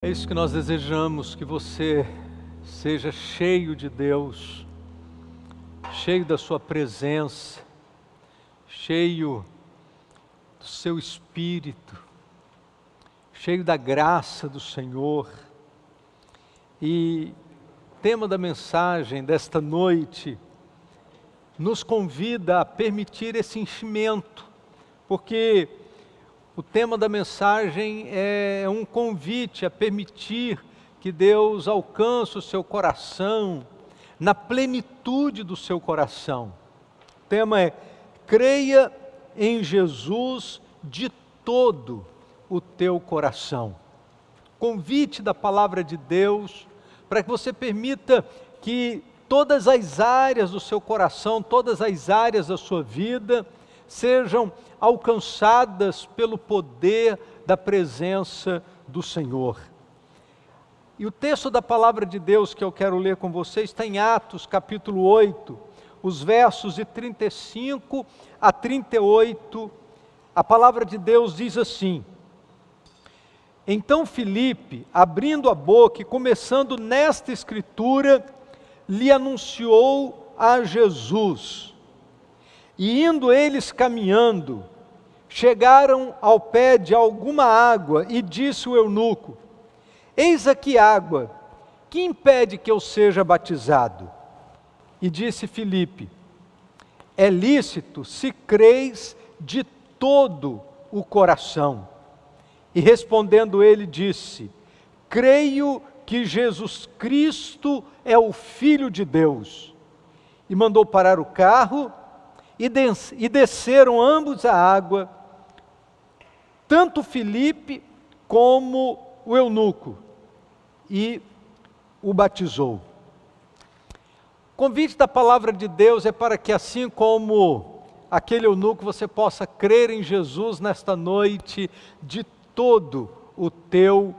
É isso que nós desejamos, que você seja cheio de Deus, cheio da sua presença, cheio do seu Espírito, cheio da graça do Senhor. E o tema da mensagem desta noite nos convida a permitir esse enchimento, porque o tema da mensagem é um convite a permitir que Deus alcance o seu coração, na plenitude do seu coração. O tema é: creia em Jesus de todo o teu coração. Convite da palavra de Deus para que você permita que todas as áreas do seu coração, todas as áreas da sua vida, sejam alcançadas pelo poder da presença do Senhor. E o texto da palavra de Deus que eu quero ler com vocês está em Atos capítulo 8, os versos de 35 a 38, a palavra de Deus diz assim: Então Filipe, abrindo a boca e começando nesta escritura, lhe anunciou a Jesus. E indo eles caminhando, chegaram ao pé de alguma água, e disse o eunuco: Eis aqui água, que impede que eu seja batizado? E disse Filipe: É lícito, se creis de todo o coração. E respondendo ele disse: Creio que Jesus Cristo é o Filho de Deus. E mandou parar o carro, e desceram ambos a água, tanto Filipe como o eunuco, e o batizou. O convite da palavra de Deus é para que, assim como aquele eunuco, você possa crer em Jesus nesta noite de todo o teu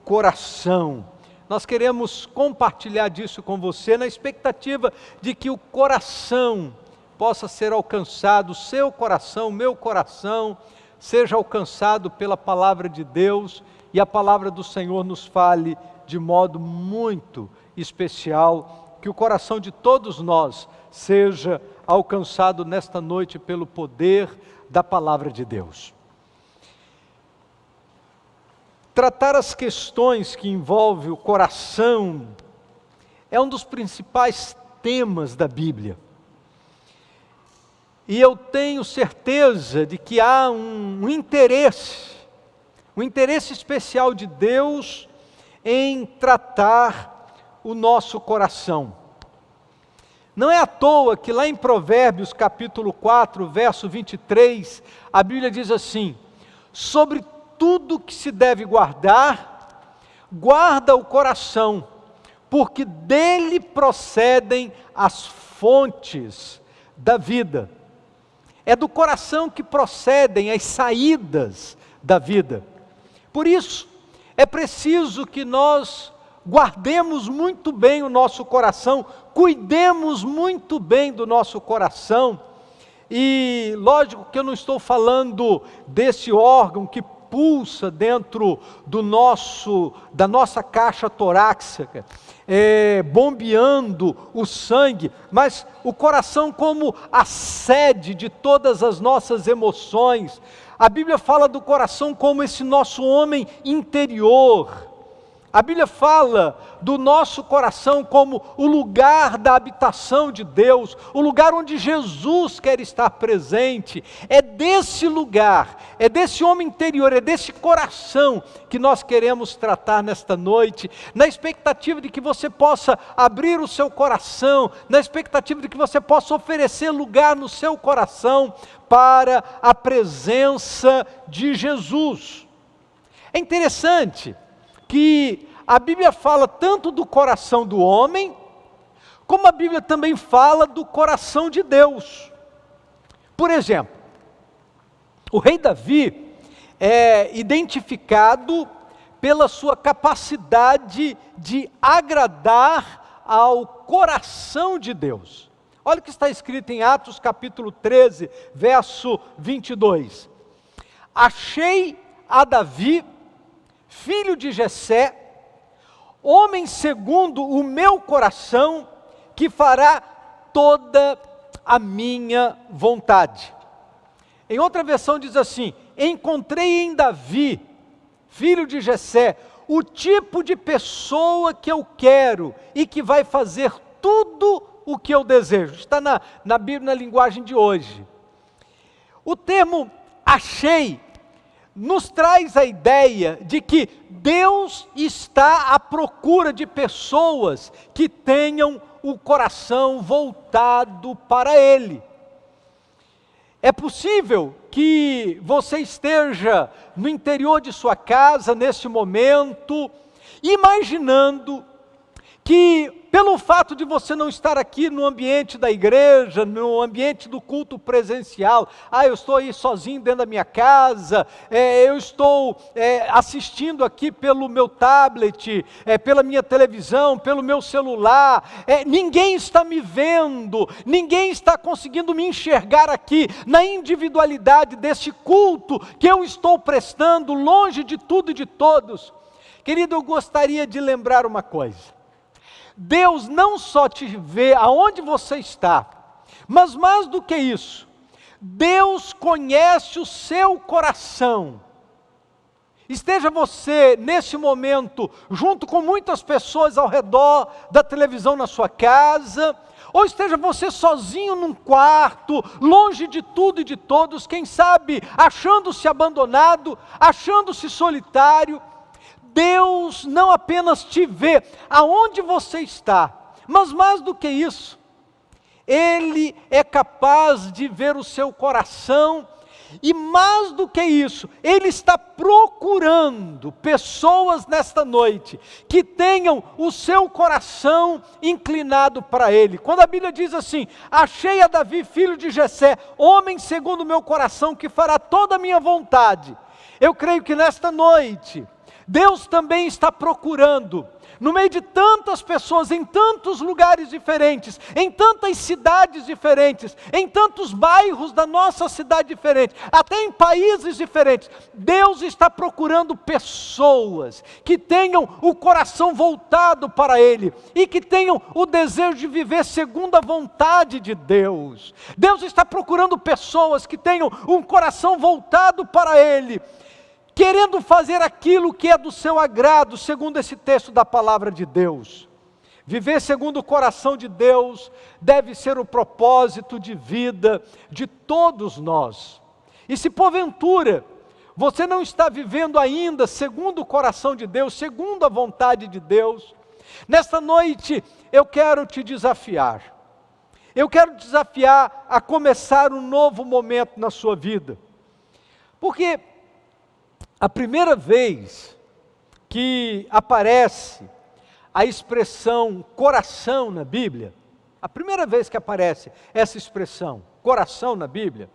coração. Nós queremos compartilhar disso com você, na expectativa de que o coração possa ser alcançado, o seu coração, o meu coração, seja alcançado pela palavra de Deus, e a palavra do Senhor nos fale de modo muito especial, que o coração de todos nós seja alcançado nesta noite pelo poder da palavra de Deus. Tratar as questões que envolvem o coração é um dos principais temas da Bíblia. E eu tenho certeza de que há um interesse especial de Deus em tratar o nosso coração. Não é à toa que lá em Provérbios capítulo 4, verso 23, a Bíblia diz assim: sobre tudo que se deve guardar, guarda o coração, porque dele procedem as fontes da vida. É do coração que procedem as saídas da vida. Por isso, é preciso que nós guardemos muito bem o nosso coração, cuidemos muito bem do nosso coração. E lógico que eu não estou falando desse órgão que pulsa dentro da nossa caixa torácica, bombeando o sangue, mas o coração como a sede de todas as nossas emoções. A Bíblia fala do coração como esse nosso homem interior. A Bíblia fala do nosso coração como o lugar da habitação de Deus, o lugar onde Jesus quer estar presente. É desse lugar, é desse homem interior, é desse coração que nós queremos tratar nesta noite, na expectativa de que você possa abrir o seu coração, na expectativa de que você possa oferecer lugar no seu coração para a presença de Jesus. É interessante que a Bíblia fala tanto do coração do homem, como a Bíblia também fala do coração de Deus. Por exemplo, o rei Davi é identificado pela sua capacidade de agradar ao coração de Deus. Olha o que está escrito em Atos capítulo 13, verso 22. Achei a Davi, filho de Jessé, homem segundo o meu coração, que fará toda a minha vontade. Em outra versão diz assim: encontrei em Davi, filho de Jessé, o tipo de pessoa que eu quero e que vai fazer tudo o que eu desejo. Está na Bíblia, na linguagem de hoje. O termo achei nos traz a ideia de que Deus está à procura de pessoas que tenham o coração voltado para Ele. É possível que você esteja no interior de sua casa, nesse momento, imaginando que, pelo fato de você não estar aqui no ambiente da igreja, no ambiente do culto presencial, eu estou aí sozinho dentro da minha casa, eu estou assistindo aqui pelo meu tablet, pela minha televisão, pelo meu celular, ninguém está me vendo, ninguém está conseguindo me enxergar aqui, na individualidade desse culto que eu estou prestando, longe de tudo e de todos. Querido, eu gostaria de lembrar uma coisa. Deus não só te vê aonde você está, mas mais do que isso, Deus conhece o seu coração. Esteja você nesse momento junto com muitas pessoas ao redor da televisão na sua casa, ou esteja você sozinho num quarto, longe de tudo e de todos, quem sabe achando-se abandonado, achando-se solitário. Deus não apenas te vê aonde você está, mas mais do que isso, Ele é capaz de ver o seu coração, e mais do que isso, Ele está procurando pessoas nesta noite, que tenham o seu coração inclinado para Ele. Quando a Bíblia diz assim: achei a Davi, filho de Jessé, homem segundo o meu coração, que fará toda a minha vontade. Eu creio que nesta noite, Deus também está procurando, no meio de tantas pessoas, em tantos lugares diferentes, em tantas cidades diferentes, em tantos bairros da nossa cidade diferente, até em países diferentes, Deus está procurando pessoas que tenham o coração voltado para Ele e que tenham o desejo de viver segundo a vontade de Deus. Deus está procurando pessoas que tenham um coração voltado para Ele, querendo fazer aquilo que é do seu agrado, segundo esse texto da palavra de Deus. Viver segundo o coração de Deus deve ser o propósito de vida de todos nós. E se porventura você não está vivendo ainda segundo o coração de Deus, segundo a vontade de Deus, nesta noite eu quero te desafiar. Eu quero te desafiar a começar um novo momento na sua vida. Porque a primeira vez que aparece a expressão coração na Bíblia, a primeira vez que aparece essa expressão, coração na Bíblia,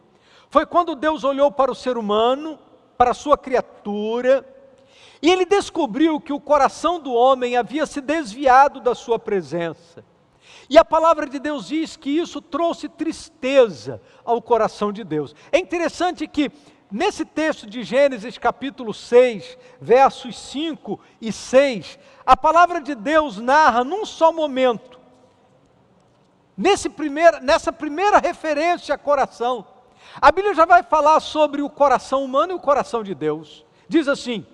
foi quando Deus olhou para o ser humano, para a sua criatura, e Ele descobriu que o coração do homem havia se desviado da sua presença. E a palavra de Deus diz que isso trouxe tristeza ao coração de Deus. É interessante que nesse texto de Gênesis capítulo 6, versos 5 e 6, a palavra de Deus narra num só momento, nessa primeira referência a coração, a Bíblia já vai falar sobre o coração humano e o coração de Deus. Diz assim: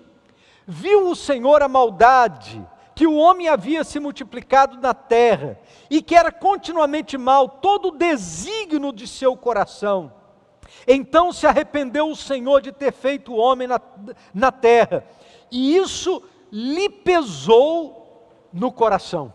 viu o Senhor a maldade que o homem havia se multiplicado na terra, e que era continuamente mal todo o desígnio de seu coração. Então se arrependeu o Senhor de ter feito o homem na terra, e isso lhe pesou no coração.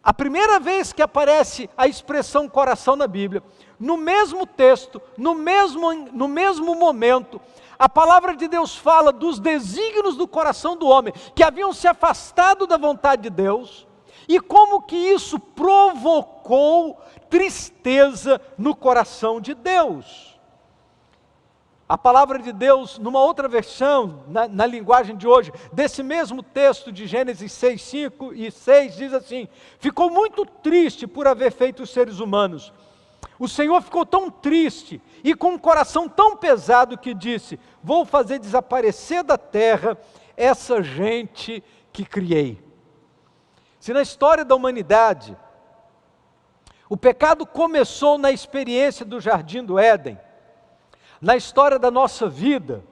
A primeira vez que aparece a expressão coração na Bíblia, no mesmo texto, no mesmo momento, a palavra de Deus fala dos desígnios do coração do homem, que haviam se afastado da vontade de Deus, e como que isso provocou tristeza no coração de Deus. A palavra de Deus, numa outra versão, na linguagem de hoje, desse mesmo texto de Gênesis 6, 5 e 6, diz assim: ficou muito triste por haver feito os seres humanos. O Senhor ficou tão triste e com um coração tão pesado que disse: vou fazer desaparecer da terra essa gente que criei. Se na história da humanidade o pecado começou na experiência do Jardim do Éden, na história da nossa vida,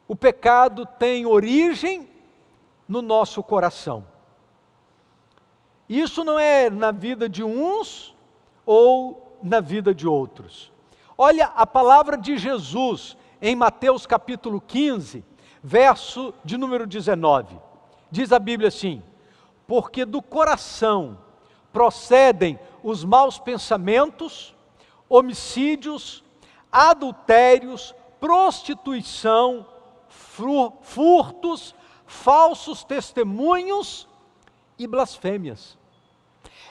o pecado tem origem no nosso coração. Isso não é na vida de uns ou na vida de outros. Olha a palavra de Jesus em Mateus capítulo 15, verso de número 19. Diz a Bíblia assim: porque do coração procedem os maus pensamentos, homicídios, adultérios, prostituição, furtos, falsos testemunhos e blasfêmias.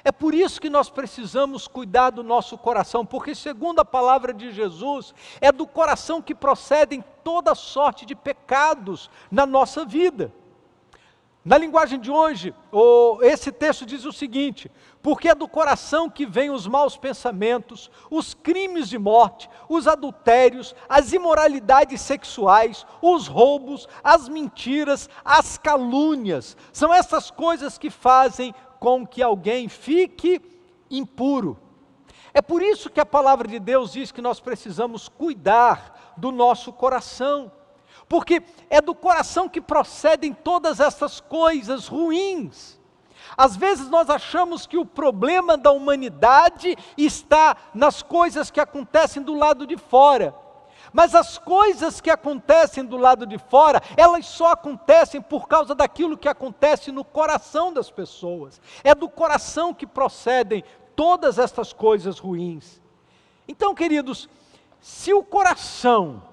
É por isso que nós precisamos cuidar do nosso coração, porque segundo a palavra de Jesus, é do coração que procedem toda sorte de pecados na nossa vida. Na linguagem de hoje, esse texto diz o seguinte: porque é do coração que vêm os maus pensamentos, os crimes de morte, os adultérios, as imoralidades sexuais, os roubos, as mentiras, as calúnias. São essas coisas que fazem com que alguém fique impuro. É por isso que a palavra de Deus diz que nós precisamos cuidar do nosso coração. Porque é do coração que procedem todas essas coisas ruins. Às vezes nós achamos que o problema da humanidade está nas coisas que acontecem do lado de fora. Mas as coisas que acontecem do lado de fora, elas só acontecem por causa daquilo que acontece no coração das pessoas. É do coração que procedem todas estas coisas ruins. Então, queridos, se o coração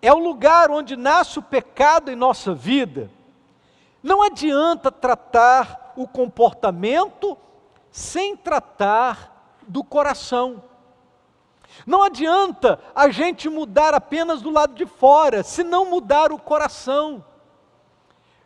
é o lugar onde nasce o pecado em nossa vida, não adianta tratar o comportamento sem tratar do coração. Não adianta a gente mudar apenas do lado de fora, se não mudar o coração.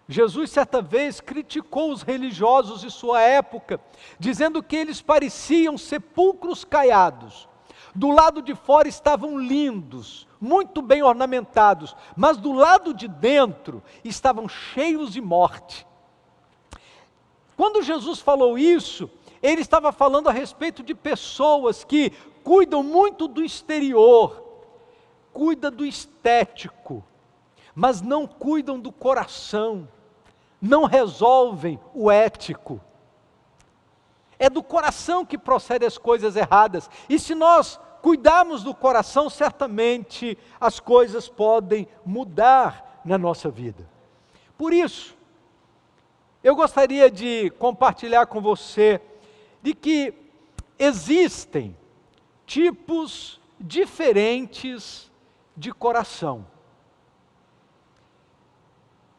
Jesus certa vez criticou os religiosos de sua época, dizendo que eles pareciam sepulcros caiados. Do lado de fora estavam lindos, muito bem ornamentados, mas do lado de dentro estavam cheios de morte. Quando Jesus falou isso, ele estava falando a respeito de pessoas que cuidam muito do exterior, cuidam do estético, mas não cuidam do coração, não resolvem o ético. É do coração que procedem as coisas erradas, e se nós cuidarmos do coração, certamente as coisas podem mudar na nossa vida. Por isso, eu gostaria de compartilhar com você de que existem tipos diferentes de coração.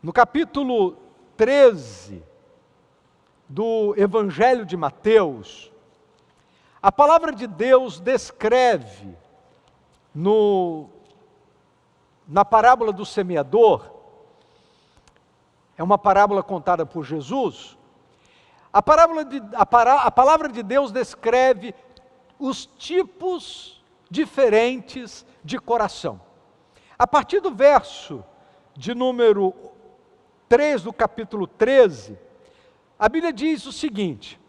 No capítulo 13 do Evangelho de Mateus, a palavra de Deus descreve na parábola do semeador, é uma parábola contada por Jesus. A palavra de Deus descreve os tipos diferentes de coração. A partir do verso de número 3 do capítulo 13, a Bíblia diz o seguinte: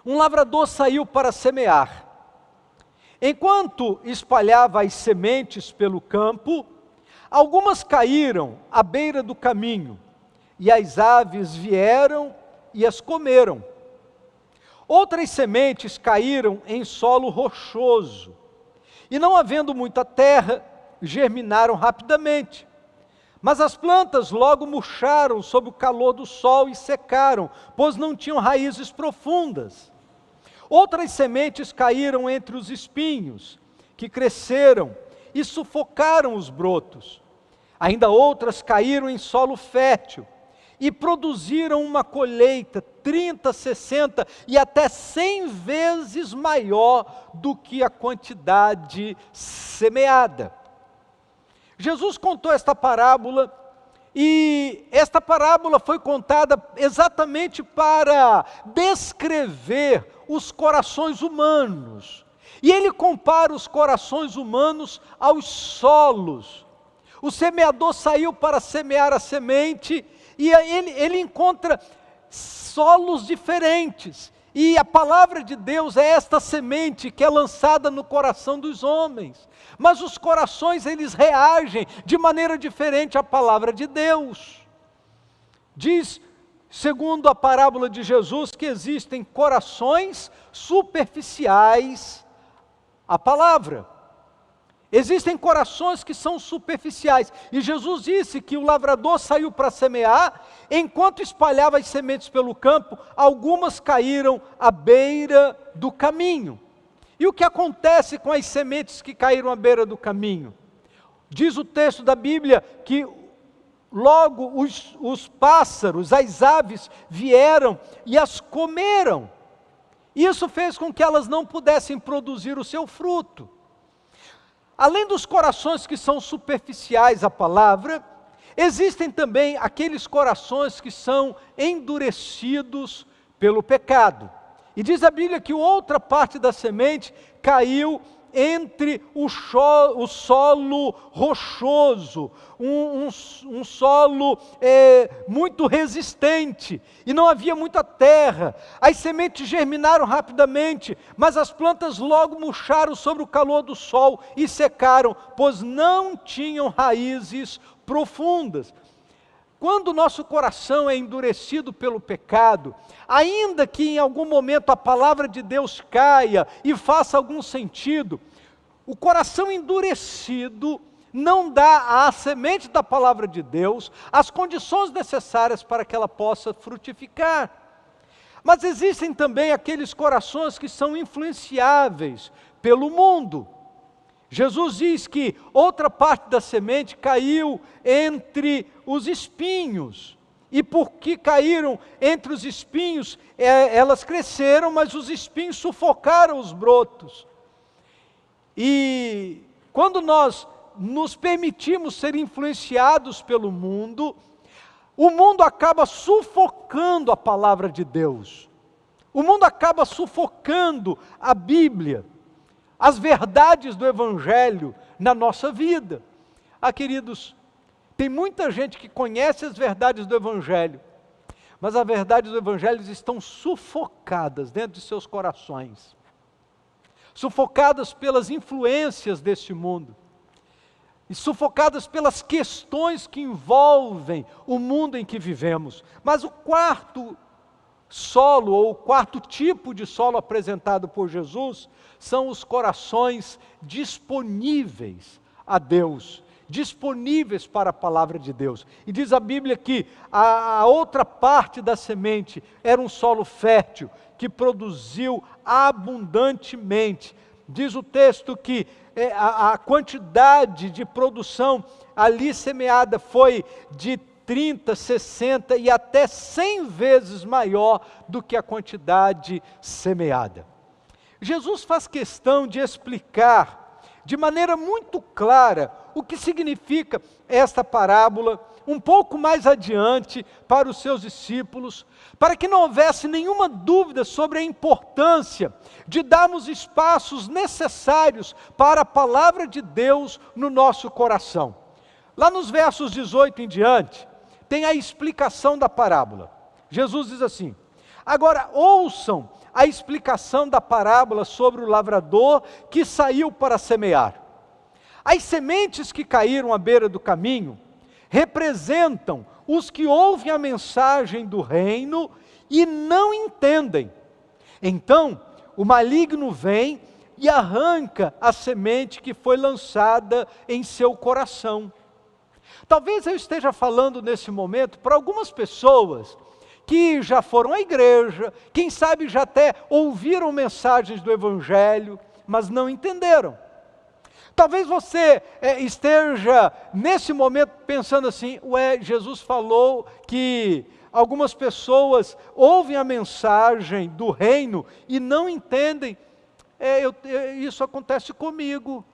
um lavrador saiu para semear. Enquanto espalhava as sementes pelo campo, algumas caíram à beira do caminho, e as aves vieram e as comeram. Outras sementes caíram em solo rochoso, e não havendo muita terra, germinaram rapidamente. Mas as plantas logo murcharam sob o calor do sol e secaram, pois não tinham raízes profundas. Outras sementes caíram entre os espinhos, que cresceram e sufocaram os brotos. Ainda outras caíram em solo fértil e produziram uma colheita 30, 60 e até 100 vezes maior do que a quantidade semeada. Jesus contou esta parábola, e esta parábola foi contada exatamente para descrever os corações humanos. E ele compara os corações humanos aos solos. O semeador saiu para semear a semente, E ele encontra solos diferentes. E a palavra de Deus é esta semente que é lançada no coração dos homens. Mas os corações, eles reagem de maneira diferente à palavra de Deus. Diz, segundo a parábola de Jesus, que existem corações superficiais à palavra. Existem corações que são superficiais. E Jesus disse que o lavrador saiu para semear, enquanto espalhava as sementes pelo campo, algumas caíram à beira do caminho. E o que acontece com as sementes que caíram à beira do caminho? Diz o texto da Bíblia que logo os pássaros, as aves, vieram e as comeram. Isso fez com que elas não pudessem produzir o seu fruto. Além dos corações que são superficiais à palavra, existem também aqueles corações que são endurecidos pelo pecado. E diz a Bíblia que outra parte da semente caiu entre o solo rochoso, um solo muito resistente, e não havia muita terra. As sementes germinaram rapidamente, mas as plantas logo murcharam sob o calor do sol e secaram, pois não tinham raízes profundas. Quando o nosso coração é endurecido pelo pecado, ainda que em algum momento a palavra de Deus caia e faça algum sentido, o coração endurecido não dá à semente da palavra de Deus as condições necessárias para que ela possa frutificar. Mas existem também aqueles corações que são influenciáveis pelo mundo. Jesus diz que outra parte da semente caiu entre os espinhos. E porque caíram entre os espinhos, elas cresceram, mas os espinhos sufocaram os brotos. E quando nós nos permitimos ser influenciados pelo mundo, o mundo acaba sufocando a palavra de Deus. O mundo acaba sufocando a Bíblia, as verdades do Evangelho na nossa vida. Queridos, tem muita gente que conhece as verdades do Evangelho, mas as verdades do Evangelho estão sufocadas dentro de seus corações, sufocadas pelas influências deste mundo, e sufocadas pelas questões que envolvem o mundo em que vivemos. Mas o quarto solo, ou o quarto tipo de solo apresentado por Jesus, são os corações disponíveis a Deus, disponíveis para a palavra de Deus. E diz a Bíblia que a outra parte da semente era um solo fértil, que produziu abundantemente. Diz o texto que a quantidade de produção ali semeada foi de 30, 60 e até 100 vezes maior do que a quantidade semeada. Jesus faz questão de explicar de maneira muito clara o que significa esta parábola, um pouco mais adiante para os seus discípulos, para que não houvesse nenhuma dúvida sobre a importância de darmos espaços necessários para a palavra de Deus no nosso coração. Lá nos versos 18 em diante, tem a explicação da parábola. Jesus diz assim: agora ouçam a explicação da parábola sobre o lavrador que saiu para semear. As sementes que caíram à beira do caminho representam os que ouvem a mensagem do reino e não entendem. Então, o maligno vem e arranca a semente que foi lançada em seu coração. Talvez eu esteja falando nesse momento para algumas pessoas que já foram à igreja, quem sabe já até ouviram mensagens do Evangelho, mas não entenderam. Talvez você esteja nesse momento pensando assim: Jesus falou que algumas pessoas ouvem a mensagem do reino e não entendem. Isso acontece comigo.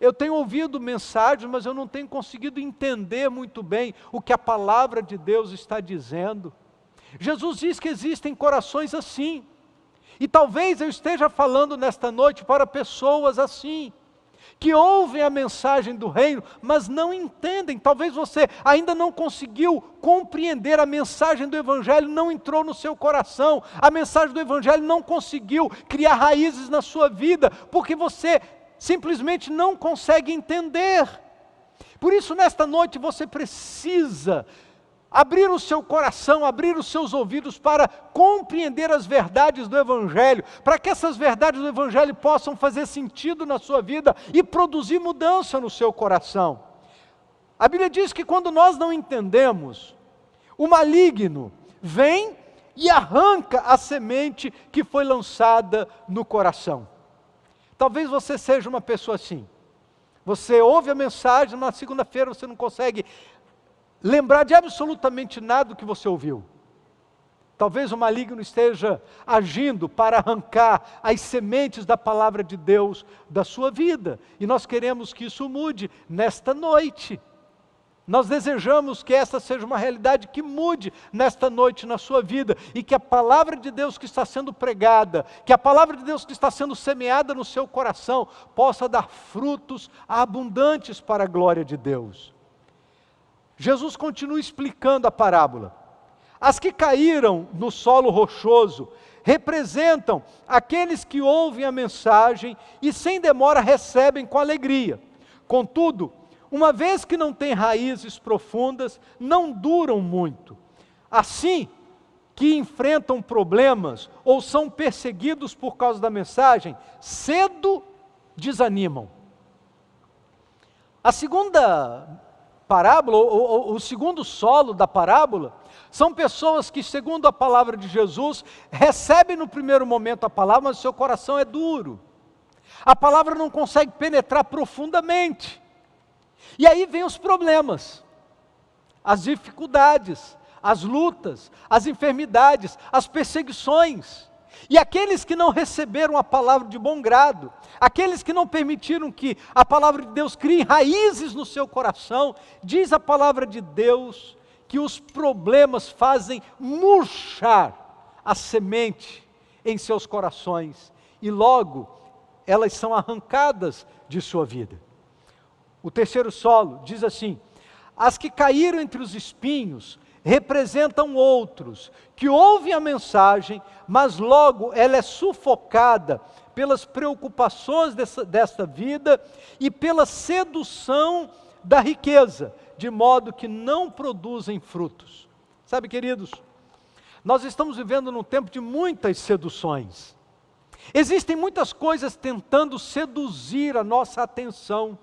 Eu tenho ouvido mensagens, mas eu não tenho conseguido entender muito bem o que a palavra de Deus está dizendo. Jesus diz que existem corações assim, e talvez eu esteja falando nesta noite para pessoas assim, que ouvem a mensagem do reino, mas não entendem. Talvez você ainda não conseguiu compreender a mensagem do Evangelho, não entrou no seu coração, a mensagem do Evangelho não conseguiu criar raízes na sua vida, porque você simplesmente não consegue entender. Por isso, nesta noite, você precisa abrir o seu coração, abrir os seus ouvidos para compreender as verdades do Evangelho, para que essas verdades do Evangelho possam fazer sentido na sua vida e produzir mudança no seu coração. A Bíblia diz que quando nós não entendemos, o maligno vem e arranca a semente que foi lançada no coração. Talvez você seja uma pessoa assim. Você ouve a mensagem, na segunda-feira você não consegue lembrar de absolutamente nada do que você ouviu. Talvez o maligno esteja agindo para arrancar as sementes da palavra de Deus da sua vida. E nós queremos que isso mude nesta noite. Nós desejamos que essa seja uma realidade que mude nesta noite na sua vida. E que a palavra de Deus que está sendo pregada, que a palavra de Deus que está sendo semeada no seu coração, possa dar frutos abundantes para a glória de Deus. Jesus continua explicando a parábola. As que caíram no solo rochoso representam aqueles que ouvem a mensagem e sem demora recebem com alegria. Contudo, uma vez que não têm raízes profundas, não duram muito. Assim que enfrentam problemas ou são perseguidos por causa da mensagem, cedo desanimam. A segunda parábola, o segundo solo da parábola, são pessoas que, segundo a palavra de Jesus, recebem no primeiro momento a palavra, mas o seu coração é duro. A palavra não consegue penetrar profundamente. E aí vem os problemas, as dificuldades, as lutas, as enfermidades, as perseguições. E aqueles que não receberam a palavra de bom grado, aqueles que não permitiram que a palavra de Deus crie raízes no seu coração, diz a palavra de Deus que os problemas fazem murchar a semente em seus corações e logo elas são arrancadas de sua vida. O terceiro solo diz assim: as que caíram entre os espinhos representam outros, que ouvem a mensagem, mas logo ela é sufocada pelas preocupações desta vida e pela sedução da riqueza, de modo que não produzem frutos. Sabe, queridos, nós estamos vivendo num tempo de muitas seduções. Existem muitas coisas tentando seduzir a nossa atenção.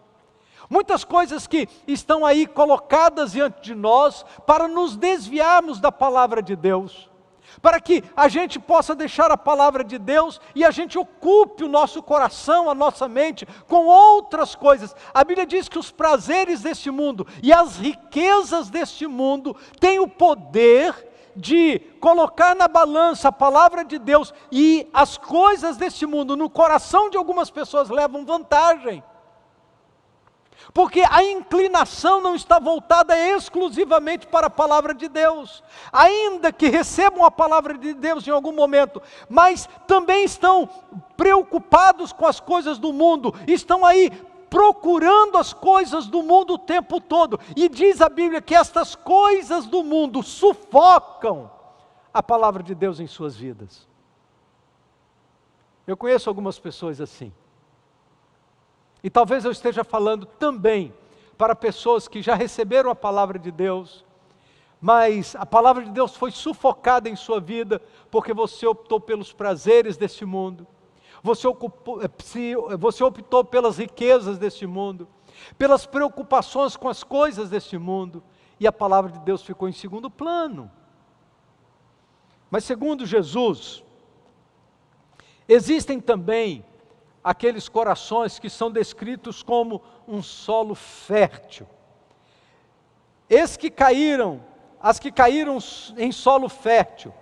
Muitas coisas que estão aí colocadas diante de nós para nos desviarmos da palavra de Deus, para que a gente possa deixar a palavra de Deus e a gente ocupe o nosso coração, a nossa mente com outras coisas. A Bíblia diz que os prazeres deste mundo e as riquezas deste mundo têm o poder de colocar na balança a palavra de Deus, e as coisas deste mundo no coração de algumas pessoas levam vantagem. Porque a inclinação não está voltada exclusivamente para a palavra de Deus, ainda que recebam a palavra de Deus em algum momento, mas também estão preocupados com as coisas do mundo, estão aí procurando as coisas do mundo o tempo todo, e diz a Bíblia que estas coisas do mundo sufocam a palavra de Deus em suas vidas. Eu conheço algumas pessoas assim. E talvez eu esteja falando também para pessoas que já receberam a palavra de Deus, mas a palavra de Deus foi sufocada em sua vida, porque você optou pelos prazeres deste mundo, você optou pelas riquezas deste mundo, pelas preocupações com as coisas deste mundo, e a palavra de Deus ficou em segundo plano. Mas segundo Jesus, existem também aqueles corações que são descritos como um solo fértil. As que caíram em solo fértil,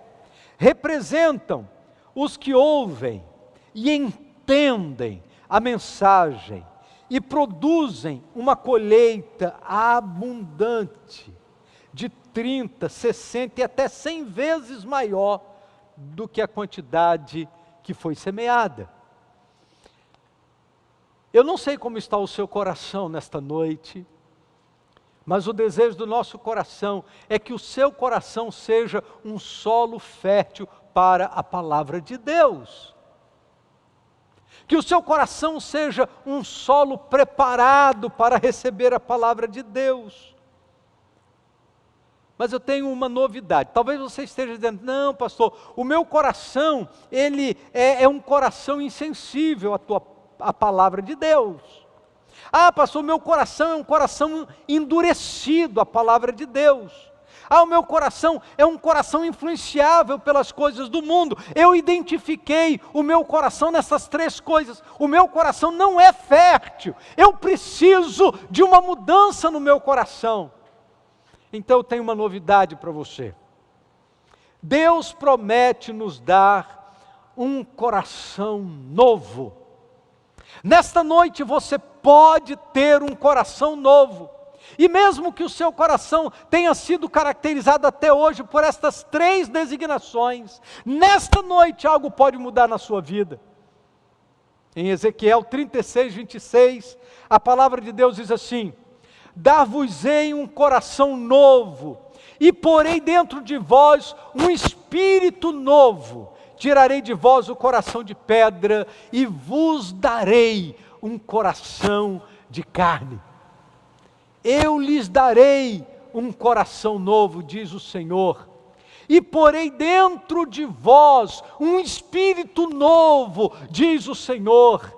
representam os que ouvem e entendem a mensagem e produzem uma colheita abundante, de 30, 60 e até 100 vezes maior do que a quantidade que foi semeada. Eu não sei como está o seu coração nesta noite, mas o desejo do nosso coração é que o seu coração seja um solo fértil para a palavra de Deus. Que o seu coração seja um solo preparado para receber a palavra de Deus. Mas eu tenho uma novidade. Talvez você esteja dizendo, não, pastor, o meu coração, ele é um coração insensível à palavra de Deus. Ah, pastor, o meu coração é um coração endurecido à palavra de Deus. Ah, o meu coração é um coração influenciável pelas coisas do mundo. Eu identifiquei o meu coração nessas três coisas. O meu coração não é fértil. Eu preciso de uma mudança no meu coração. Então eu tenho uma novidade para você. Deus promete nos dar um coração novo. Nesta noite você pode ter um coração novo. E mesmo que o seu coração tenha sido caracterizado até hoje por estas três designações, nesta noite algo pode mudar na sua vida. Em Ezequiel 36, 26, a palavra de Deus diz assim: dar-vos-ei um coração novo, e porei dentro de vós um espírito novo. Tirarei de vós o coração de pedra, e vos darei um coração de carne. Eu lhes darei um coração novo, diz o Senhor, e porei dentro de vós um espírito novo, diz o Senhor.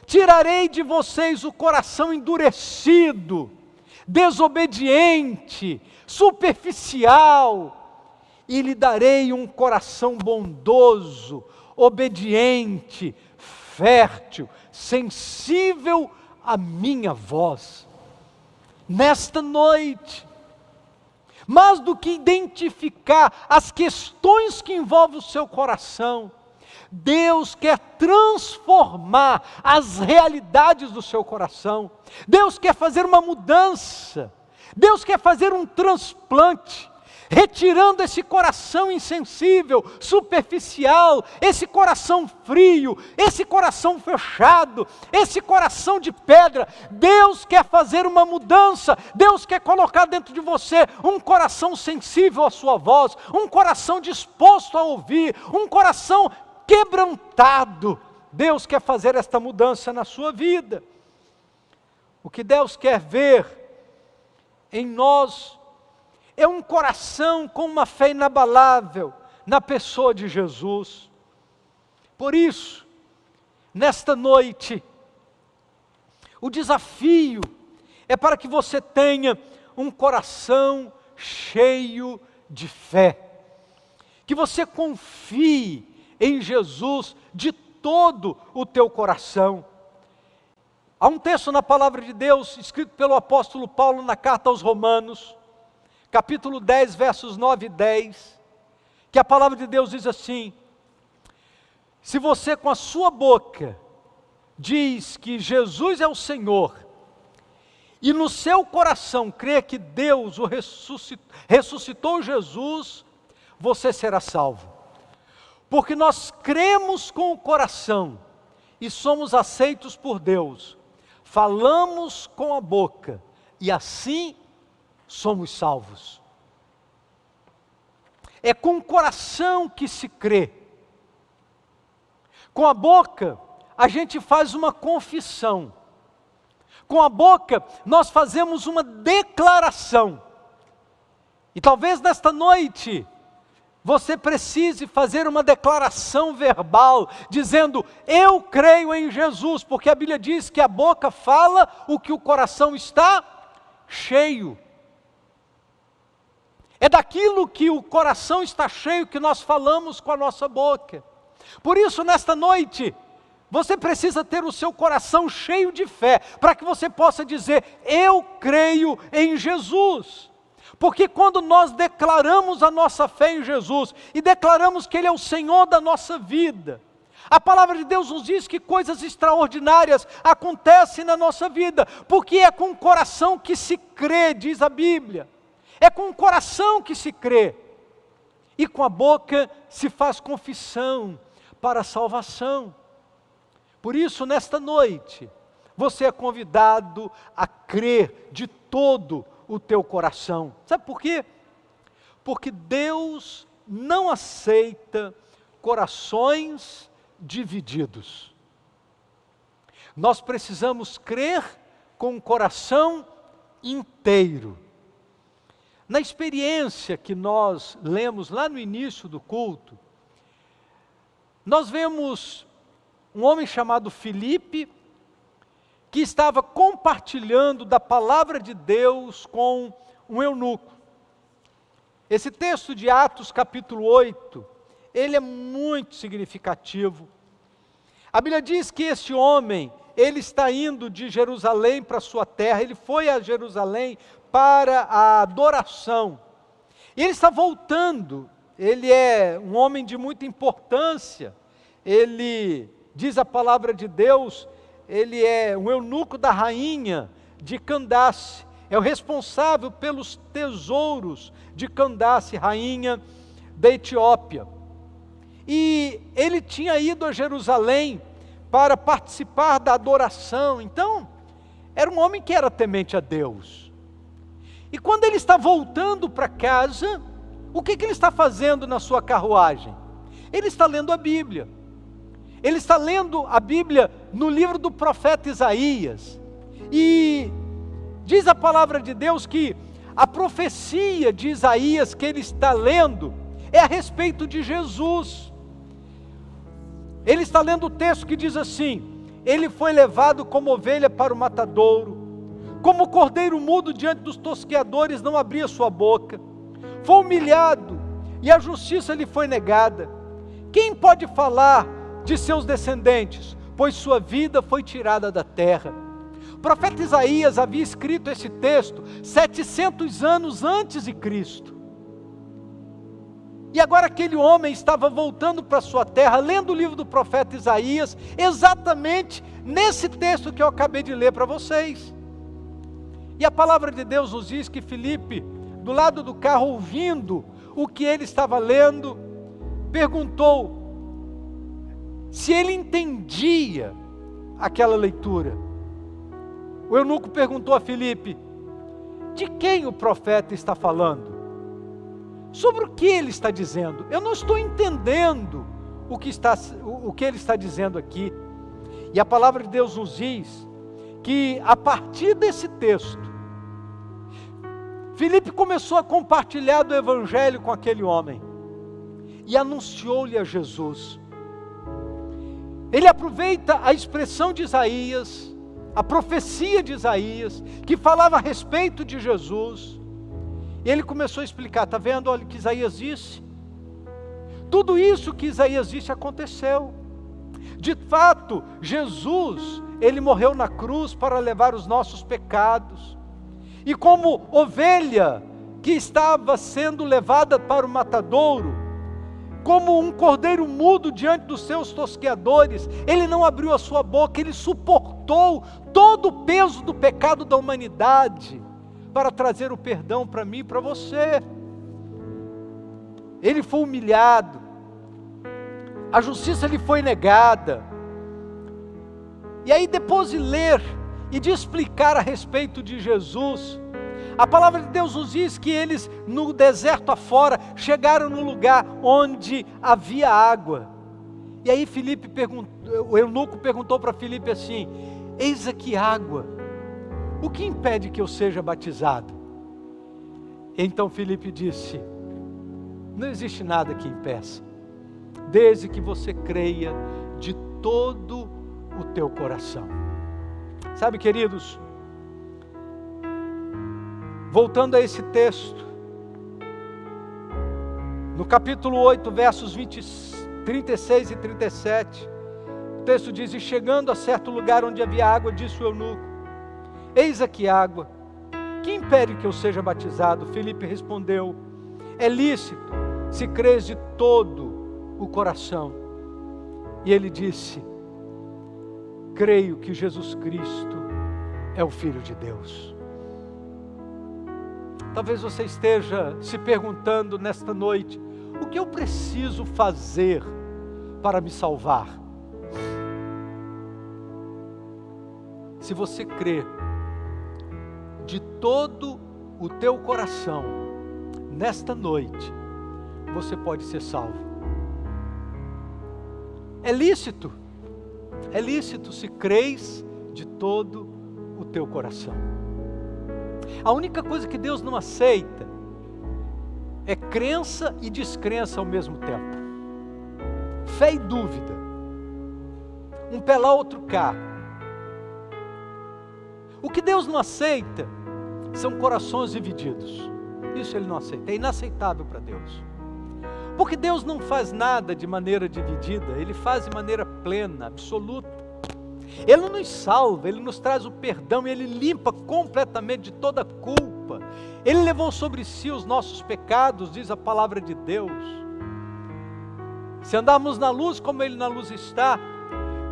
Tirarei de vocês o coração endurecido, desobediente, superficial, e lhe darei um coração bondoso, obediente, fértil, sensível à minha voz. Nesta noite, mais do que identificar as questões que envolvem o seu coração, Deus quer transformar as realidades do seu coração. Deus quer fazer uma mudança. Deus quer fazer um transplante, retirando esse coração insensível, superficial, esse coração frio, esse coração fechado, esse coração de pedra. Deus quer fazer uma mudança. Deus quer colocar dentro de você um coração sensível à sua voz, um coração disposto a ouvir, um coração quebrantado. Deus quer fazer esta mudança na sua vida. O que Deus quer ver em nós é um coração com uma fé inabalável na pessoa de Jesus. Por isso, nesta noite, o desafio é para que você tenha um coração cheio de fé, que você confie em Jesus de todo o teu coração. Há um texto na palavra de Deus, escrito pelo apóstolo Paulo na carta aos Romanos, capítulo 10, versos 9 e 10, que a palavra de Deus diz assim: se você com a sua boca diz que Jesus é o Senhor, e no seu coração crê que Deus o ressuscitou Jesus, você será salvo. Porque nós cremos com o coração e somos aceitos por Deus, falamos com a boca e assim somos salvos. É com o coração que se crê. Com a boca a gente faz uma confissão. Com a boca nós fazemos uma declaração. E talvez nesta noite você precise fazer uma declaração verbal, dizendo: eu creio em Jesus, porque a Bíblia diz que a boca fala o que o coração está cheio. É daquilo que o coração está cheio que nós falamos com a nossa boca. Por isso, nesta noite, você precisa ter o seu coração cheio de fé, para que você possa dizer: eu creio em Jesus. Porque quando nós declaramos a nossa fé em Jesus, e declaramos que Ele é o Senhor da nossa vida, a palavra de Deus nos diz que coisas extraordinárias acontecem na nossa vida, porque é com o coração que se crê, diz a Bíblia. É com o coração que se crê, e com a boca se faz confissão para a salvação. Por isso, nesta noite, você é convidado a crer de todo o teu coração. Sabe por quê? Porque Deus não aceita corações divididos. Nós precisamos crer com o coração inteiro. Na experiência que nós lemos lá no início do culto, nós vemos um homem chamado Filipe, que estava compartilhando da palavra de Deus com um eunuco. Esse texto de Atos capítulo 8, ele é muito significativo. A Bíblia diz que esse homem, ele está indo de Jerusalém para a sua terra, ele foi a Jerusalém para a adoração. E ele está voltando, ele é um homem de muita importância, ele, diz a palavra de Deus, ele é um eunuco da rainha de Candace, é o responsável pelos tesouros de Candace, rainha da Etiópia. E ele tinha ido a Jerusalém para participar da adoração, então, era um homem que era temente a Deus. E quando ele está voltando para casa, o que ele está fazendo na sua carruagem? Ele está lendo a Bíblia. Ele está lendo a Bíblia no livro do profeta Isaías. E diz a palavra de Deus que a profecia de Isaías que ele está lendo é a respeito de Jesus. Ele está lendo o texto que diz assim: ele foi levado como ovelha para o matadouro, como cordeiro mudo diante dos tosqueadores não abria sua boca, foi humilhado e a justiça lhe foi negada. Quem pode falar de seus descendentes? Pois sua vida foi tirada da terra. O profeta Isaías havia escrito esse texto 700 anos antes de Cristo. E agora aquele homem estava voltando para sua terra, lendo o livro do profeta Isaías, exatamente nesse texto que eu acabei de ler para vocês. E a palavra de Deus nos diz que Filipe, do lado do carro, ouvindo o que ele estava lendo, perguntou se ele entendia aquela leitura. O eunuco perguntou a Filipe: de quem o profeta está falando? Sobre o que ele está dizendo? Eu não estou entendendo o que ele está dizendo aqui. E a palavra de Deus nos diz que a partir desse texto, Filipe começou a compartilhar do evangelho com aquele homem e anunciou-lhe a Jesus. Ele aproveita a expressão de Isaías, a profecia de Isaías, que falava a respeito de Jesus, e ele começou a explicar: está vendo, olha o que Isaías disse? Tudo isso que Isaías disse aconteceu. De fato, Jesus, ele morreu na cruz para levar os nossos pecados, e como ovelha que estava sendo levada para o matadouro, como um cordeiro mudo diante dos seus tosqueadores, ele não abriu a sua boca, ele suportou todo o peso do pecado da humanidade, para trazer o perdão para mim e para você. Ele foi humilhado, a justiça lhe foi negada. E aí, depois de ler e de explicar a respeito de Jesus, a palavra de Deus nos diz que eles, no deserto afora, chegaram no lugar onde havia água. E aí o eunuco perguntou para Filipe assim: eis aqui água, o que impede que eu seja batizado? Então Filipe disse: não existe nada que impeça, desde que você creia de todo o teu coração. Sabe, queridos, voltando a esse texto, no capítulo 8, versos 36 e 37, o texto diz: e chegando a certo lugar onde havia água, disse o eunuco: eis aqui água, que impede que eu seja batizado? Filipe respondeu: é lícito, se crês de todo o coração. E ele disse: creio que Jesus Cristo é o Filho de Deus. Talvez você esteja se perguntando nesta noite: o que eu preciso fazer para me salvar? se você crê de todo o teu coração, nesta noite, você pode ser salvo. É lícito se crês de todo o teu coração. A única coisa que Deus não aceita é crença e descrença ao mesmo tempo. Fé e dúvida. Um pé lá, outro cá. O que Deus não aceita são corações divididos. Isso Ele não aceita, é inaceitável para Deus. Porque Deus não faz nada de maneira dividida, Ele faz de maneira plena, absoluta. Ele nos salva, Ele nos traz o perdão, Ele limpa completamente de toda culpa. Ele levou sobre si os nossos pecados, diz a palavra de Deus. Se andarmos na luz como Ele na luz está,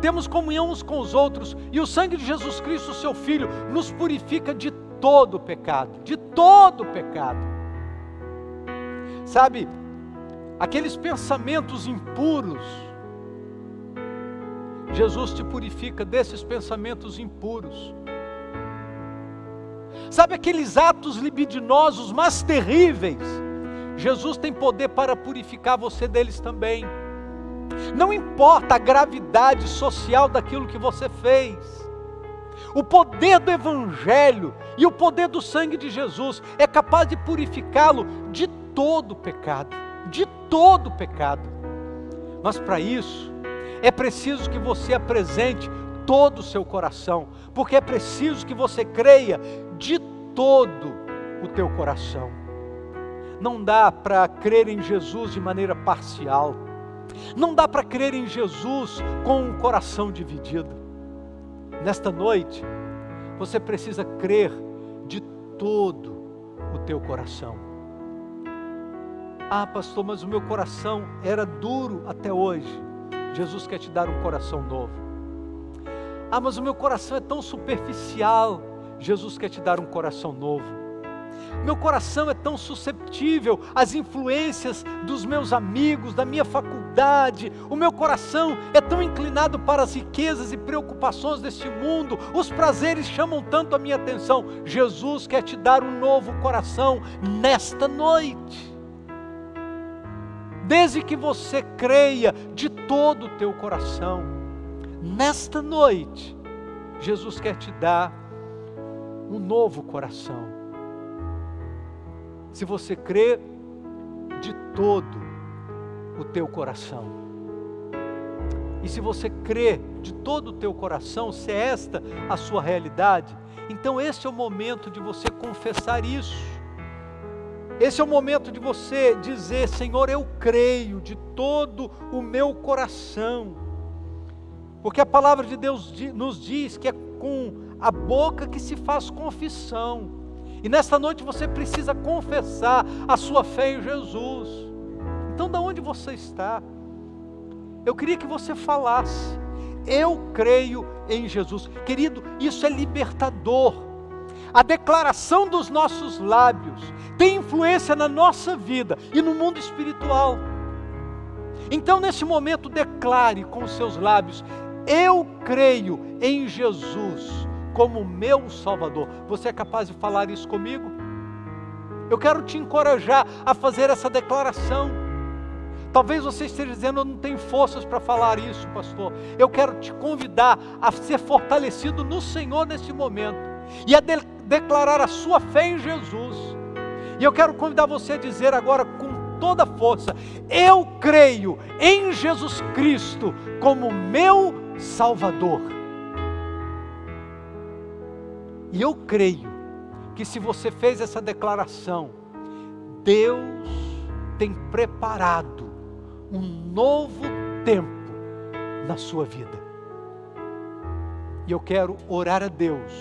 temos comunhão uns com os outros, e o sangue de Jesus Cristo, seu Filho, nos purifica de todo o pecado, de todo o pecado. Sabe, aqueles pensamentos impuros, Jesus te purifica desses pensamentos impuros. Sabe aqueles atos libidinosos mais terríveis, Jesus tem poder para purificar você deles também. Não importa a gravidade social daquilo que você fez, o poder do Evangelho e o poder do sangue de Jesus é capaz de purificá-lo de todo o pecado, de todo o pecado. Mas para isso, é preciso que você apresente todo o seu coração, porque é preciso que você creia de todo o teu coração. Não dá para crer em Jesus de maneira parcial. Não dá para crer em Jesus com um coração dividido. Nesta noite, você precisa crer de todo o teu coração. Ah, pastor, mas o meu coração era duro até hoje. Jesus quer te dar um coração novo. Ah, mas o meu coração é tão superficial. Jesus quer te dar um coração novo. Meu coração é tão susceptível às influências dos meus amigos, da minha faculdade. O meu coração é tão inclinado para as riquezas e preocupações deste mundo. Os prazeres chamam tanto a minha atenção. Jesus quer te dar um novo coração nesta noite. Desde que você creia de todo o teu coração, nesta noite, Jesus quer te dar um novo coração. Se você crê de todo o teu coração, e se você crê de todo o teu coração, se é esta a sua realidade, então esse é o momento de você confessar isso. Esse é o momento de você dizer: Senhor, eu creio de todo o meu coração. Porque a palavra de Deus nos diz que é com a boca que se faz confissão. E nesta noite você precisa confessar a sua fé em Jesus. Então, de onde você está? Eu queria que você falasse: eu creio em Jesus. Querido, isso é libertador. A declaração dos nossos lábios tem influência na nossa vida e no mundo espiritual. Então, nesse momento, declare com os seus lábios: eu creio em Jesus como meu Salvador. Você é capaz de falar isso comigo? Eu quero te encorajar a fazer essa declaração. Talvez você esteja dizendo: eu não tenho forças para falar isso, pastor. Eu quero te convidar a ser fortalecido no Senhor nesse momento e a declarar a sua fé em Jesus. E eu quero convidar você a dizer agora com toda a força: eu creio em Jesus Cristo como meu Salvador. E eu creio que se você fez essa declaração, Deus tem preparado um novo tempo na sua vida. E eu quero orar a Deus,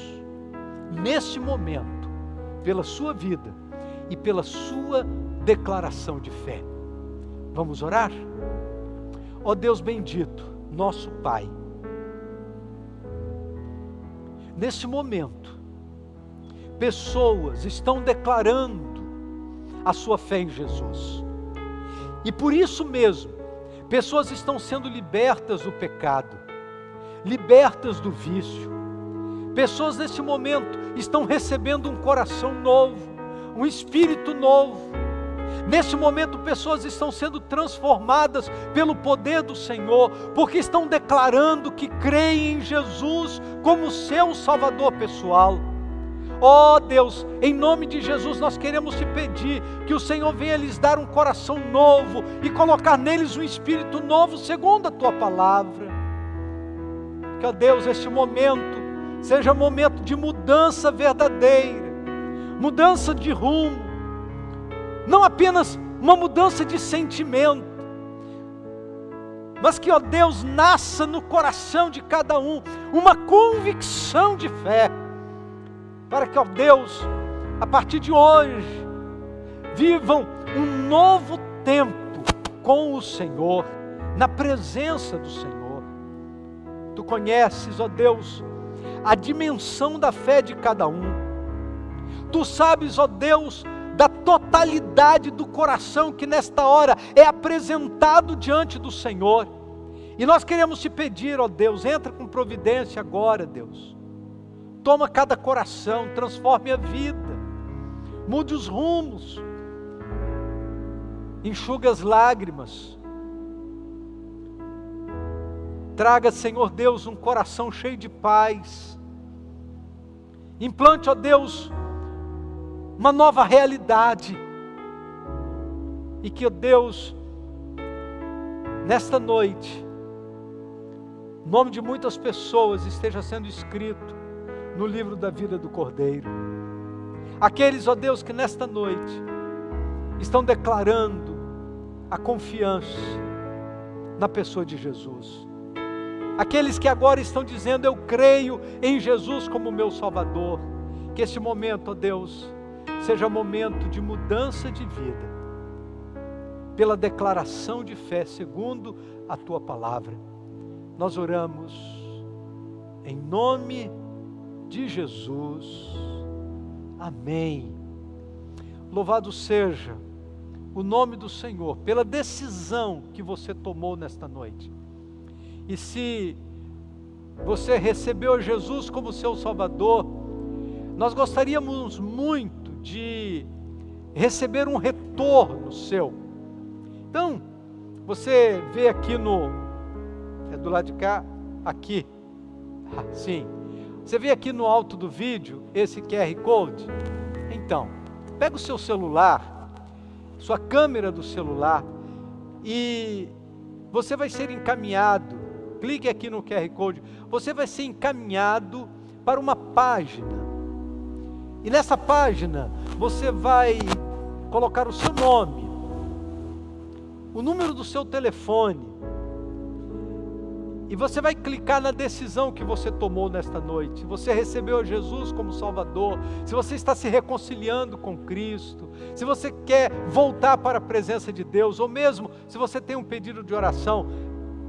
neste momento, pela sua vida e pela sua declaração de fé. Vamos orar? Ó Deus bendito, nosso Pai, neste momento, pessoas estão declarando a sua fé em Jesus. E por isso mesmo, pessoas estão sendo libertas do pecado, libertas do vício. Pessoas nesse momento estão recebendo um coração novo, um espírito novo. Nesse momento, pessoas estão sendo transformadas pelo poder do Senhor, porque estão declarando que creem em Jesus como seu Salvador pessoal. Ó Deus, em nome de Jesus, nós queremos te pedir que o Senhor venha lhes dar um coração novo e colocar neles um espírito novo, segundo a tua palavra. Que, ó Deus, este momento seja momento de mudança verdadeira, mudança de rumo, não apenas uma mudança de sentimento, mas que, ó Deus, nasça no coração de cada um uma convicção de fé, para que, ó Deus, a partir de hoje, vivam um novo tempo com o Senhor, na presença do Senhor. Tu conheces, ó Deus, a dimensão da fé de cada um. Tu sabes, ó Deus, da totalidade do coração que nesta hora é apresentado diante do Senhor. E nós queremos te pedir, ó Deus, entra com providência agora, Deus. Toma cada coração, transforme a vida, mude os rumos, enxuga as lágrimas. Traga, Senhor Deus, um coração cheio de paz. Implante, ó Deus, uma nova realidade. E que, ó Deus, nesta noite, o nome de muitas pessoas esteja sendo escrito no livro da vida do Cordeiro. Aqueles, ó Deus, que nesta noite estão declarando a confiança na pessoa de Jesus. Aqueles que agora estão dizendo, eu creio em Jesus como meu Salvador. Que este momento, ó Deus, seja momento de mudança de vida, pela declaração de fé, segundo a tua palavra. Nós oramos em nome de Jesus. Amém. Louvado seja o nome do Senhor, pela decisão que você tomou nesta noite. E se você recebeu Jesus como seu Salvador, nós gostaríamos muito de receber um retorno seu. Então, você vê aqui é do lado de cá, aqui, sim, você vê aqui no alto do vídeo, esse QR Code. Então, pega o seu celular, sua câmera do celular, e você vai ser encaminhado, clique aqui no QR Code, você vai ser encaminhado para uma página. E nessa página, você vai colocar o seu nome, o número do seu telefone, e você vai clicar na decisão que você tomou nesta noite. Se você recebeu Jesus como Salvador, se você está se reconciliando com Cristo, se você quer voltar para a presença de Deus, ou mesmo se você tem um pedido de oração,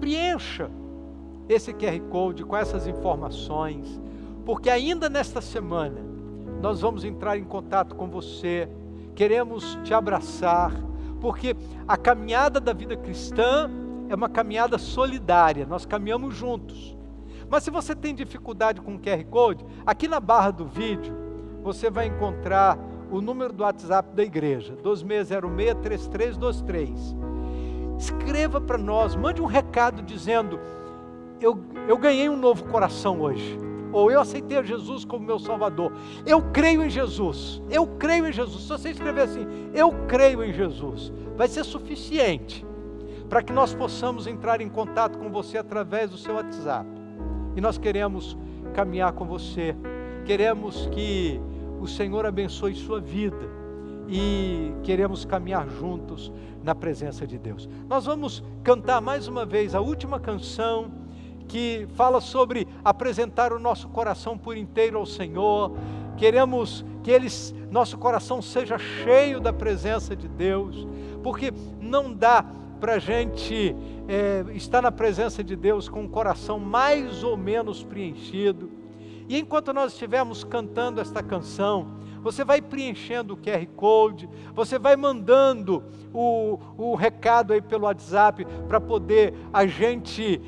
preencha esse QR Code com essas informações, porque ainda nesta semana, nós vamos entrar em contato com você, queremos te abraçar, porque a caminhada da vida cristã é uma caminhada solidária, nós caminhamos juntos. Mas se você tem dificuldade com o QR Code, aqui na barra do vídeo, você vai encontrar o número do WhatsApp da igreja, 2606-3323. Escreva para nós, mande um recado dizendo, eu ganhei um novo coração hoje, ou eu aceitei a Jesus como meu Salvador, eu creio em Jesus, eu creio em Jesus. Se você escrever assim, eu creio em Jesus, vai ser suficiente para que nós possamos entrar em contato com você através do seu WhatsApp. E nós queremos caminhar com você, queremos que o Senhor abençoe sua vida e queremos caminhar juntos na presença de Deus. Nós vamos cantar mais uma vez a última canção que fala sobre apresentar o nosso coração por inteiro ao Senhor. Queremos que nosso coração seja cheio da presença de Deus, porque não dá para a gente estar na presença de Deus com o coração mais ou menos preenchido. E enquanto nós estivermos cantando esta canção, você vai preenchendo o QR Code, você vai mandando o recado aí pelo WhatsApp, para poder a gente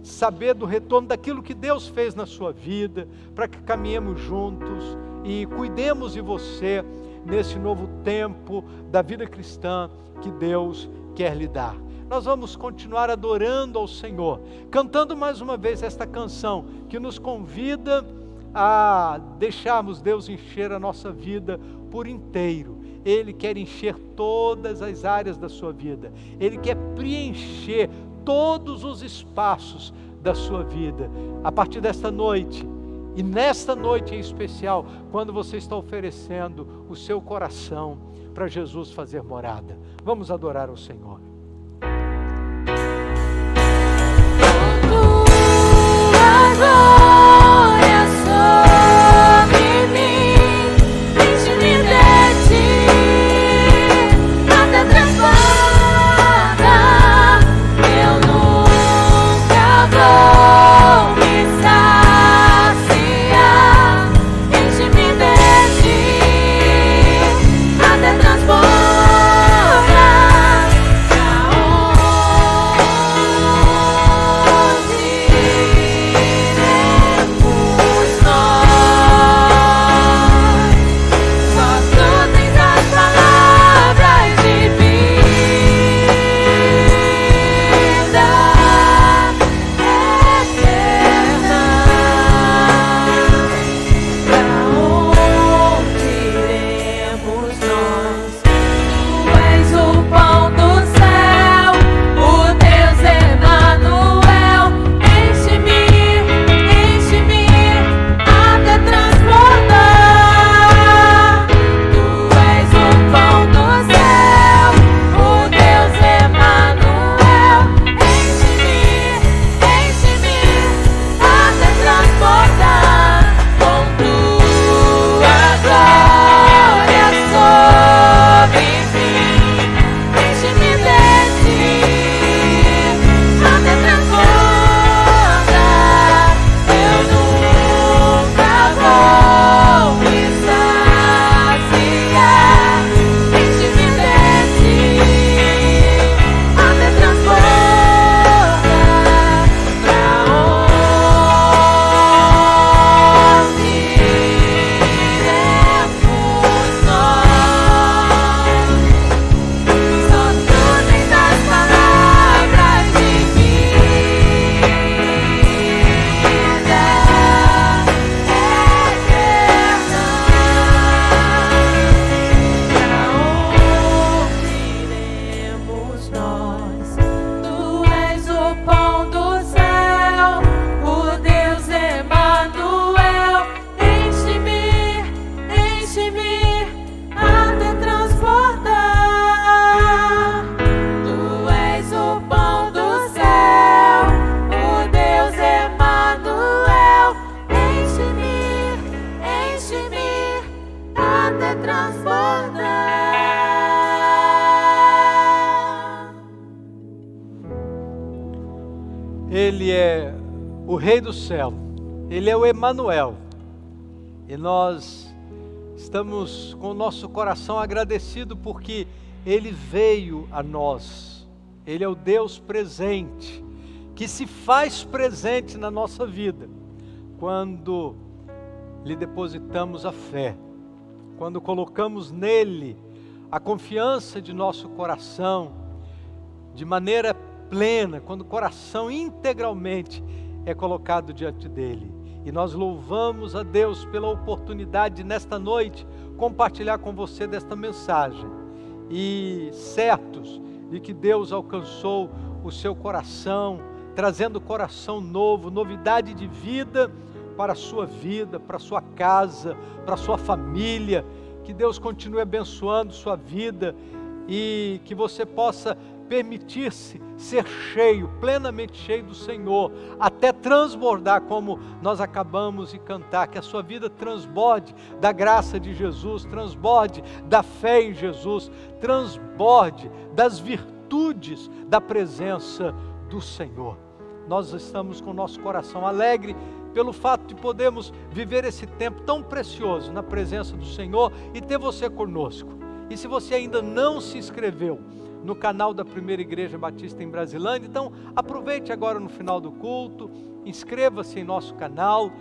saber do retorno daquilo que Deus fez na sua vida, para que caminhemos juntos e cuidemos de você nesse novo tempo da vida cristã que Deus quer lhe dar. Nós vamos continuar adorando ao Senhor, cantando mais uma vez esta canção que nos convida a deixarmos Deus encher a nossa vida por inteiro. Ele quer encher todas as áreas da sua vida, Ele quer preencher todos os espaços da sua vida. A partir desta noite, e nesta noite em especial, quando você está oferecendo o seu coração para Jesus fazer morada, vamos adorar ao Senhor. Glória sobre mim, enche-me de ti, até transborda. Eu nunca vou me saciar. Enche-me de ti, até transborda. Ele é o Rei do céu, Ele é o Emanuel, e nós estamos com o nosso coração agradecido porque Ele veio a nós. Ele é o Deus presente, que se faz presente na nossa vida, quando lhe depositamos a fé, quando colocamos nele a confiança de nosso coração, de maneira plena, quando o coração integralmente é colocado diante dele. E nós louvamos a Deus pela oportunidade de, nesta noite, compartilhar com você desta mensagem, e certos de que Deus alcançou o seu coração, trazendo coração novo, novidade de vida para a sua vida, para a sua casa, para a sua família. Que Deus continue abençoando sua vida e que você possa permitir-se ser cheio, plenamente cheio do Senhor, até transbordar, como nós acabamos de cantar. Que a sua vida transborde da graça de Jesus, transborde da fé em Jesus, transborde das virtudes da presença do Senhor. Nós estamos com o nosso coração alegre pelo fato de podemos viver esse tempo tão precioso na presença do Senhor e ter você conosco. E se você ainda não se inscreveu no canal da Primeira Igreja Batista em Brasilândia, então aproveite agora no final do culto, inscreva-se em nosso canal.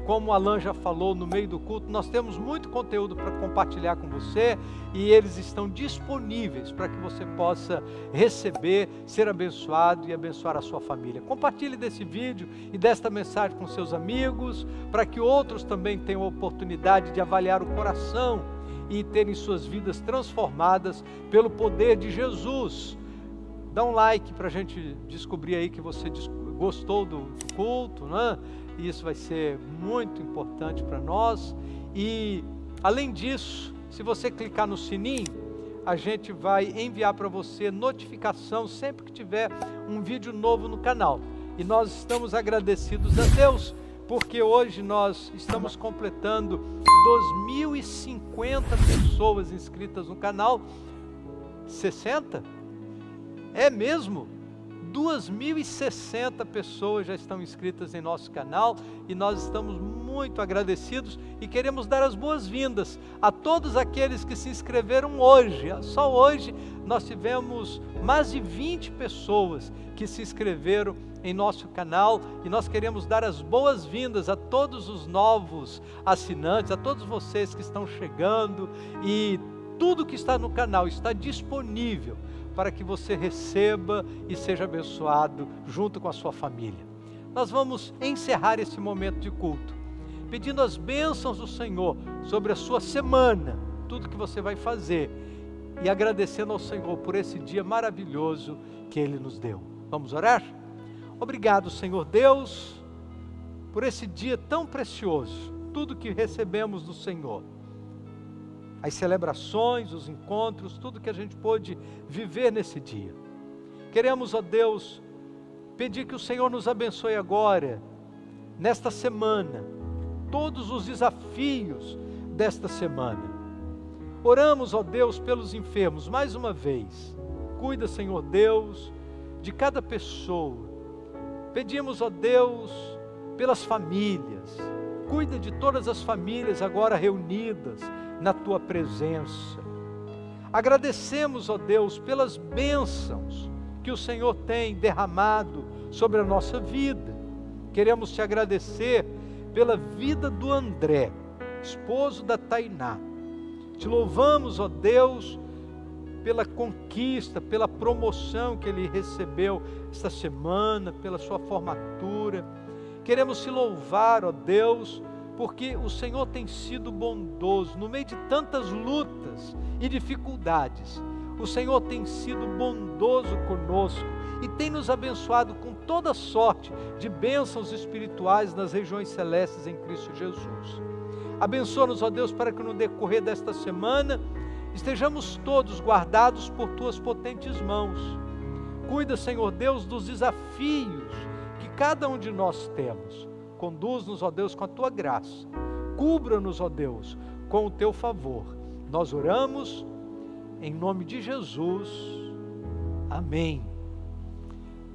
Como o Alan já falou no meio do culto, nós temos muito conteúdo para compartilhar com você e eles estão disponíveis para que você possa receber, ser abençoado e abençoar a sua família. Compartilhe desse vídeo e desta mensagem com seus amigos, para que outros também tenham a oportunidade de avaliar o coração e terem suas vidas transformadas pelo poder de Jesus. Dá um like para a gente descobrir aí que você gostou do culto, né? Isso vai ser muito importante para nós. E além disso, se você clicar no sininho, a gente vai enviar para você notificação sempre que tiver um vídeo novo no canal. E nós estamos agradecidos a Deus, porque hoje nós estamos completando 2.050 pessoas inscritas no canal. 60? É mesmo? 2.060 pessoas já estão inscritas em nosso canal e nós estamos muito agradecidos e queremos dar as boas-vindas a todos aqueles que se inscreveram hoje. Só hoje nós tivemos mais de 20 pessoas que se inscreveram em nosso canal e nós queremos dar as boas-vindas a todos os novos assinantes, a todos vocês que estão chegando, e tudo que está no canal está disponível para que você receba e seja abençoado junto com a sua família. Nós vamos encerrar esse momento de culto, pedindo as bênçãos do Senhor sobre a sua semana, tudo que você vai fazer, e agradecendo ao Senhor por esse dia maravilhoso que Ele nos deu. Vamos orar? Obrigado, Senhor Deus, por esse dia tão precioso, tudo que recebemos do Senhor. As celebrações, os encontros, tudo que a gente pôde viver nesse dia. Queremos, ó Deus, pedir que o Senhor nos abençoe agora, nesta semana, todos os desafios desta semana. Oramos, ó Deus, pelos enfermos, mais uma vez. Cuida, Senhor Deus, de cada pessoa. Pedimos, ó Deus, pelas famílias. Cuida de todas as famílias agora reunidas na Tua presença. Agradecemos, ó Deus, pelas bênçãos que o Senhor tem derramado sobre a nossa vida. Queremos Te agradecer pela vida do André, esposo da Tainá. Te louvamos, ó Deus, pela conquista, pela promoção que ele recebeu esta semana, pela sua formatura. Queremos Te louvar, ó Deus, porque o Senhor tem sido bondoso no meio de tantas lutas e dificuldades. O Senhor tem sido bondoso conosco e tem nos abençoado com toda sorte de bênçãos espirituais nas regiões celestes em Cristo Jesus. Abençoa-nos, ó Deus, para que no decorrer desta semana estejamos todos guardados por Tuas potentes mãos. Cuida, Senhor Deus, dos desafios que cada um de nós temos. Conduz-nos, ó Deus, com a Tua graça. Cubra-nos, ó Deus, com o Teu favor. Nós oramos em nome de Jesus. Amém.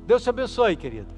Deus te abençoe, querido.